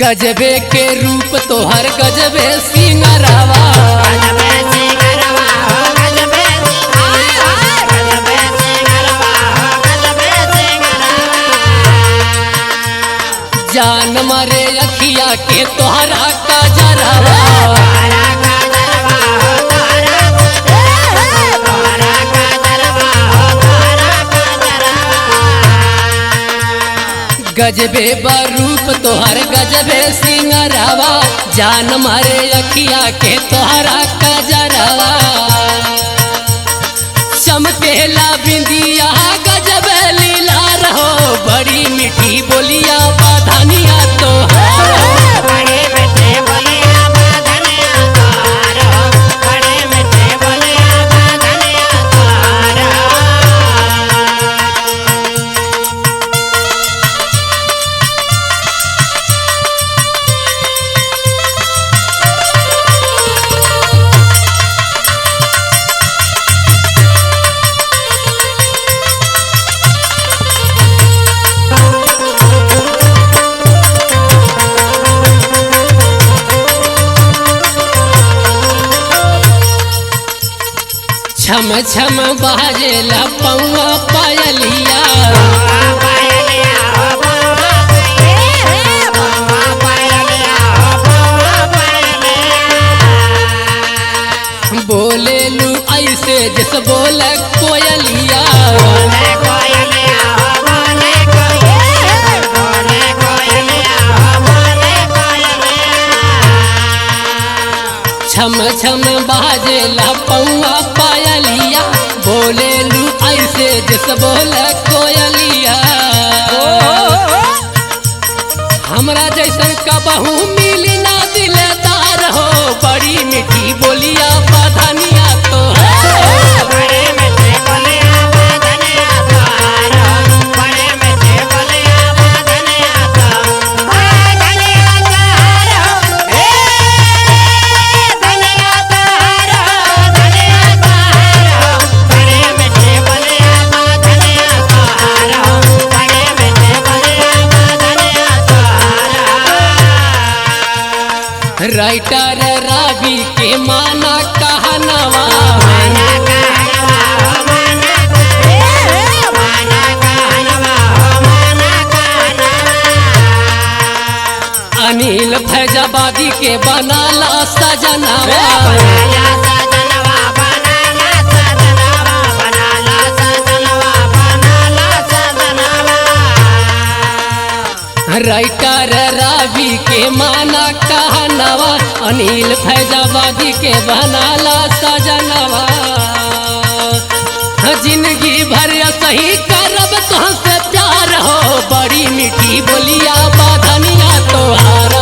गजबे के रूप तोहर गजबे सिंगरवा जान मारे अखिया के तोहरा कजरवा गजबे बरूप तोहर गजबे सिंगरवा जान मारे अखिया के तोहरा कजरवा चमकेला बिंदिया गजबे लीला रहो बड़ी मीठी बोलिया बाधनिया तोहर छम छम बाजेला पौआ पायलिया बोले लू ऐसे जैसे बोले कोयलिया छम छम बाजेला पौआ पायलिया बोले लू ऐसे जैसे बोले कोयलिया हमरा जैसन कबहू मिली ना दिलदार हो बड़ी मीठी बोलिया बाधनिया तो राइटर रावी के माना कहनवा अनिल फैजाबादी के बनाला सजनवा राइटर रावी के माना कहनवा अनिल फैजाबादी के बनाला सजनवा जिंदगी भर सही करब तुहसे प्यार हो बड़ी मीठी बोलिया बाधनिया तोहार।